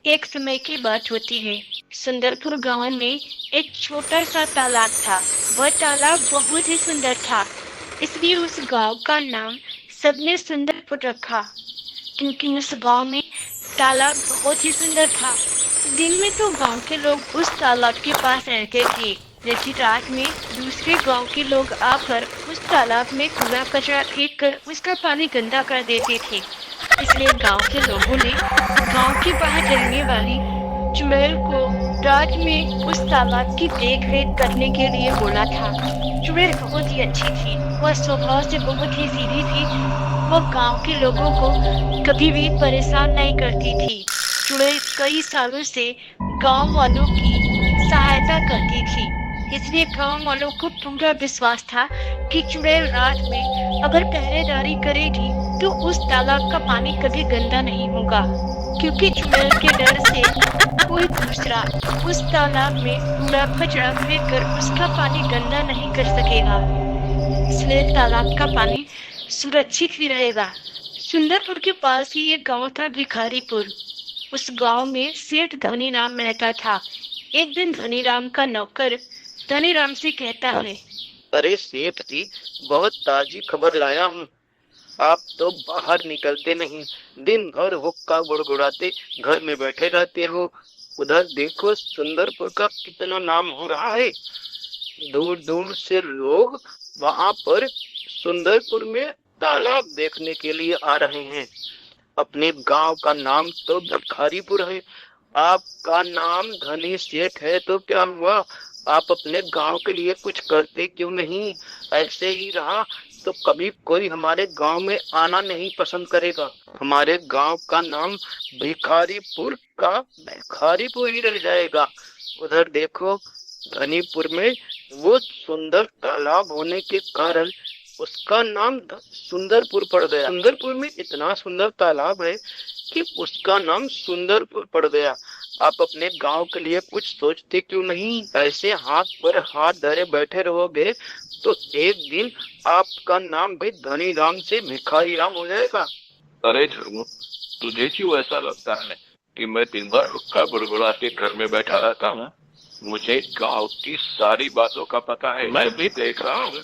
एक समय की बात होती है। सुंदरपुर गांव में एक छोटा सा तालाब था। वह तालाब बहुत ही सुंदर था, इसलिए उस गांव का नाम सबने सुंदरपुर रखा। क्योंकि उस गांव में तालाब बहुत ही सुंदर था। दिन में तो गांव के लोग उस तालाब के पास रहते थे, लेकिन रात में दूसरे गांव के लोग आकर उस तालाब में कूड़ा कचरा फेंक कर उसका पानी गंदा कर देते थे। इसलिए गांव के लोगों ने गांव के बाहर रहने वाली चुड़ैल को रात में उस तालाब की देख रेख करने के लिए बोला था। चुड़ैल बहुत ही अच्छी थी, वह स्वभाव से बहुत ही सीधी थी। वह गांव के लोगों को कभी भी परेशान नहीं करती थी। चुड़ैल कई सालों से गांव वालों की सहायता करती थी, इसलिए गांव वालों को पूरा विश्वास था कि चुड़ैल रात में अगर पहरेदारी करेगी तो उस तालाब का पानी कभी गंदा नहीं होगा। क्योंकि चुड़ैल के डर से कोई दूसरा उस तालाब में कूड़ा कचरा फेंक कर उसका पानी गंदा नहीं कर सकेगा, इसलिए तालाब का पानी सुरक्षित ही रहेगा। सुंदरपुर के पास ही एक गांव था, भिखारीपुर। उस गांव में सेठ धनीराम रहता था। एक दिन धनीराम का नौकर धनीराम से कहता है, अरे सेठ जी, बहुत ताजी खबर लाया हूँ। आप तो बाहर निकलते नहीं, दिन भर हुक्का गुड़गुड़ाते घर में बैठे रहते हो। उधर देखो, सुंदरपुर का कितना नाम हो रहा है। दूर दूर से लोग वहां पर सुंदरपुर में तालाब देखने के लिए आ रहे हैं। अपने गांव का नाम तो भिखारीपुर है, आपका नाम धनी सेठ है, तो क्या हुआ? आप अपने गांव के लिए कुछ करते क्यों नहीं? ऐसे ही रहा तो कभी कोई हमारे गांव में आना नहीं पसंद करेगा। हमारे गांव का नाम भिखारीपुर का भिखारीपुर ही रह जाएगा। उधर देखो, धनीपुर में वो सुंदर तालाब होने के कारण उसका नाम सुंदरपुर पड़ गया। सुंदरपुर में इतना सुंदर तालाब है कि उसका नाम सुंदरपुर पड़ गया। आप अपने गांव के लिए कुछ सोचते क्यों नहीं? ऐसे हाथ पर हाथ धरे बैठे रहोगे तो एक दिन आपका नाम भी धनी राम से भिखारी राम हो जाएगा। अरे झुरमू, तुझे क्यों ऐसा लगता है कि मैं दिन भर हुक्का गुड़गुड़ाते घर में बैठा रहता हूँ? मुझे गांव की सारी बातों का पता है। मैं भी देख रहा हूँ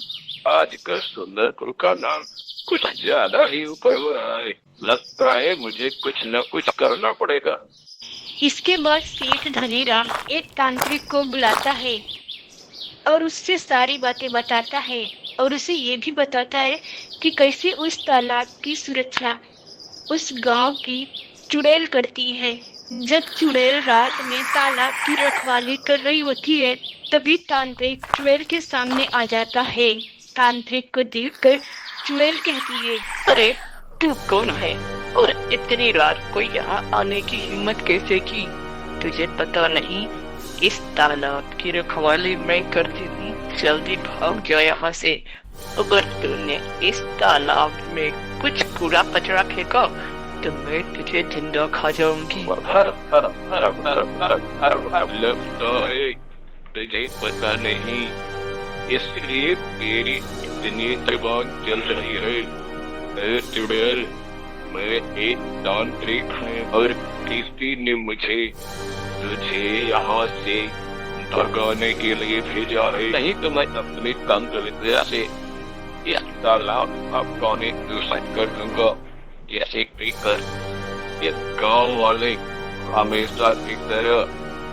आजकल सुंदरपुर का नाम कुछ ज्यादा ही ऊपर हो रहा है। लगता है मुझे कुछ न कुछ करना पड़ेगा। इसके बाद सेठ धनीराम एक तांत्रिक को बुलाता है और उससे सारी बातें बताता है और उसे ये भी बताता है कि कैसे उस तालाब की सुरक्षा उस गांव की चुड़ैल करती है। जब चुड़ैल रात में तालाब की रखवाली कर रही होती है, तभी तांत्रिक चुड़ैल के सामने आ जाता है। तांत्रिक को देखकर चुड़ैल कहती है, अरे तू कौन है और इतनी रात को यहाँ आने की हिम्मत कैसे की? तुझे पता नहीं इस तालाब की रखवाली मैं करती हूँ। जल्दी भाग जा यहाँ से। अगर तूने इस तालाब में कुछ कूड़ा कचरा फेंका तो मैं तुझे जिंदा खा जाऊंगी। लगता है तुझे पता नहीं, इसलिए मेरी इतनी जबान चल रही है। चुड़ैल, मैं एक तांत्रिक हूँ और किसी ने मुझे तुझे यहाँ से भगाने के लिए भेजा है। नहीं तो मैं अपने तंत्र विद्या से इस तालाब का पानी दूषित कर दूंगा। ऐसे कर ये गाँव वाले हमेशा की तरह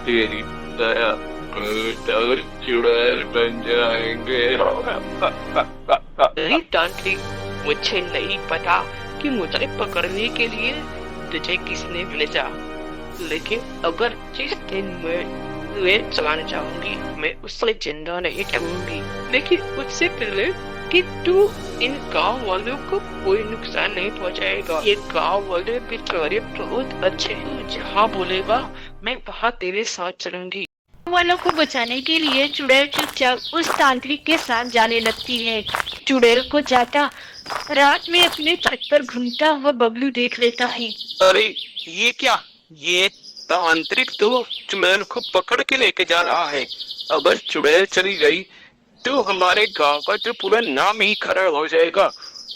तेरी तरह चुड़ैल बन जाएंगे। नहीं तांत्रिक, मुझे नहीं पता कि मुझे पकड़ने के लिए तुझे किसने भेजा, लेकिन अगर जिस दिन मैं चलाने जाऊंगी मैं उससे जिंदा नहीं छोड़ूंगी। लेकिन उससे पहले कि तू इन गांव वालों को कोई नुकसान नहीं पहुंचाएगा। ये गांव वाले बेचारे बहुत अच्छे हैं, जहाँ बोलेगा मैं वहाँ तेरे साथ चलूंगी। वालों को बचाने के लिए चुड़ैल चुपचाप उस तांत्रिक के साथ जाने लगती है। चुड़ैल को जाता रात में अपने छत पर घूमता हुआ बबलू देख लेता है। अरे ये क्या? ये तांत्रिक तो चुड़ैल को पकड़ के लेके जा रहा है। अगर चुड़ैल चली गई तो हमारे गांव का तो पूरा नाम ही खराब हो जाएगा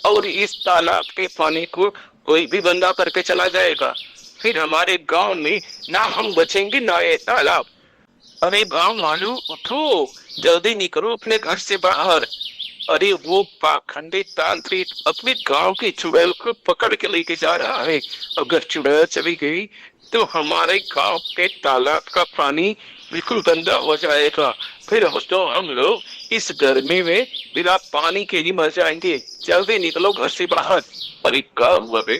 और इस तालाब के पानी को कोई भी बंदा करके चला जाएगा। फिर हमारे गांव में ना हम बचेंगे ना ये तालाब। अरे गांव वालों उठो, जल्दी निकलो अपने घर से बाहर। अरे वो पाखंडी तांत्रिक अपने गांव की चुड़ैल को पकड़ के लेके जा रहा है। अगर चुड़ैल चली गई तो हमारे गांव के तालाब का पानी बिल्कुल गंदा हो जाएगा। फिर तो हम लोग इस गर्मी में बिना पानी के ही मर जाएंगे। जल्दी निकलो घर से बाहर। अरे गांव वाले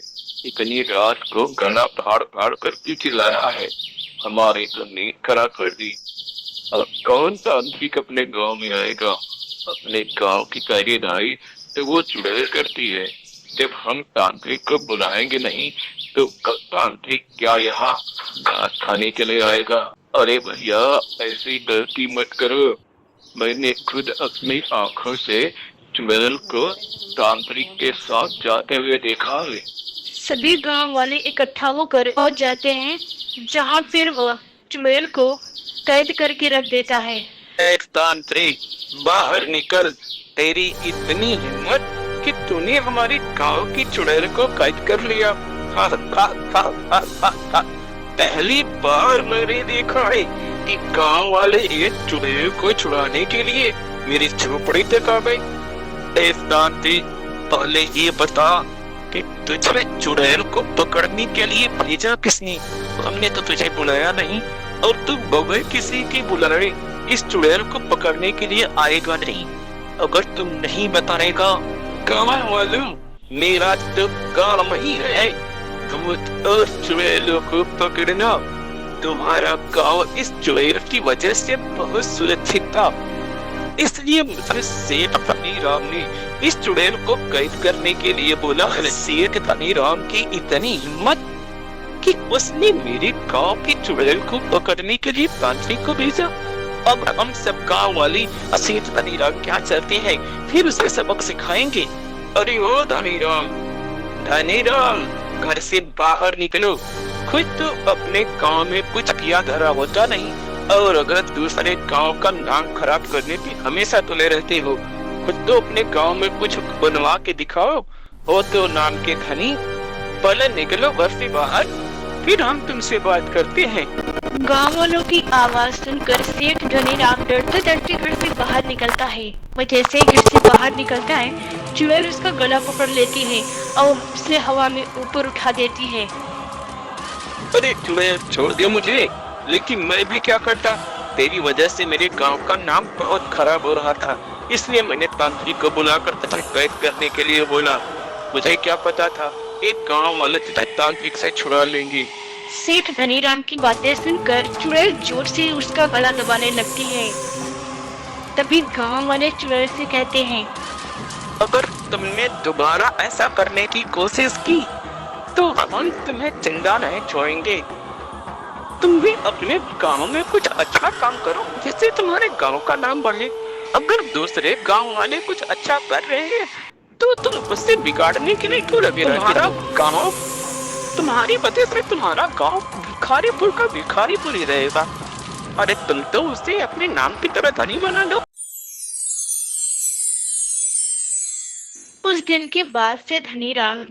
इतनी रात को गला फाड़ फाड़ कर क्यों चिल्ला रहा है? हमारी तो नींद खराब कर दी। अब कौन तांत्रिक अपने गांव में आएगा? अपने गांव की कार्यदारी तो वो चुड़ैल करती है। जब हम तांत्रिक को बुलाएंगे नहीं तो तांत्रिक क्या यहाँ घास खाने के लिए आएगा? अरे भैया ऐसी गलती मत करो। मैंने खुद अपनी आंखों से चुड़ैल को तांत्रिक के साथ जाते हुए देखा है। सभी गांव वाले इकट्ठा होकर पहुंच जाते हैं, जहां फिर वह चुड़ैल को कैद करके रख देता है। एक तांत्रिक बाहर निकल। तेरी इतनी हिम्मत कि तूने हमारी गांव की चुड़ैल को कैद कर लिया। हा, हा, हा, हा, हा, हा। पहली बार मैंने देखा है कि गांव वाले ये चुड़ैल को छुड़ाने के लिए मेरी झोपड़ी तक आ गए। एक तांत्रिक पहले ये बता कि तुझे चुड़ैल को पकड़ने के लिए भेजा किसने? हमने तो तुझे बुलाया नहीं और तू बगैर किसी की बुलाए इस चुड़ैल को पकड़ने के लिए आएगा नहीं। अगर तुम नहीं बताएगा गाँव वालों, मेरा तो काम ही है भूत और चुड़ैलों को पकड़ना। तुम्हारा गाँव इस चुड़ैल की वजह से बहुत सुरक्षित था, इसलिए मुझे सेठ धनीराम ने इस चुड़ैल को कैद करने के लिए बोला। सेठ धनीराम की इतनी हिम्मत कि उसने मेरे गांव की चुड़ैल को पकड़ने के लिए तांत्रिक को भेजा। अब हम सब गांव वाले सेठ धनीराम क्या चाहते हैं फिर उसे सबक सिखाएंगे। अरे ओ धनीराम, धनीराम घर से बाहर निकलो। खुद तो अपने गांव में कुछ किया धरा होता नहीं और अगर दूसरे गांव का नाम खराब करने की हमेशा तुले रहते हो। खुद तो अपने गांव में कुछ बनवा के दिखाओ। हो तो नाम के धनी, पहले निकलो घर से बाहर, फिर हम तुमसे बात करते हैं। गांव वालों की आवाज सुनकर सेठ धनीराम डरते डरते घर से बाहर निकलता है। वह जैसे ही घर से बाहर निकलता है, चुड़ैल उसका गला पकड़ लेती है और उसे हवा में ऊपर उठा देती है। अरे चुड़ैल छोड़ दिया मुझे, लेकिन मैं भी क्या करता? तेरी वजह से मेरे गांव का नाम बहुत खराब हो रहा था, इसलिए मैंने तांत्रिक को बुलाकर तुझे कैद करने के लिए बोला। मुझे क्या पता था एक गांव वाले तुझे तांत्रिक से छुड़ा लेंगे। सेठ धनीराम की बातें सुनकर चुड़ैल जोर से उसका गला दबाने लगती है। तभी गांव वाले चुड़ैल से कहते हैं, अगर तुमने दोबारा ऐसा करने की कोशिश की तो हम तुम्हें जिंदा नहीं छोड़ेंगे। तुम भी अपने गांव में कुछ अच्छा काम करो जिससे तुम्हारे गांव का नाम बढ़े। अगर दूसरे गांव वाले कुछ अच्छा कर रहे हैं तो तुम उससे बिगाड़ने के लिए क्यों लगे रहते हो? तुम्हारी वजह से तुम्हारा गांव भिखारीपुर का भिखारीपुर ही रहेगा। अरे तुम तो उसे अपने नाम की तरह धनी बना लो। उस दिन के बाद से धनीराम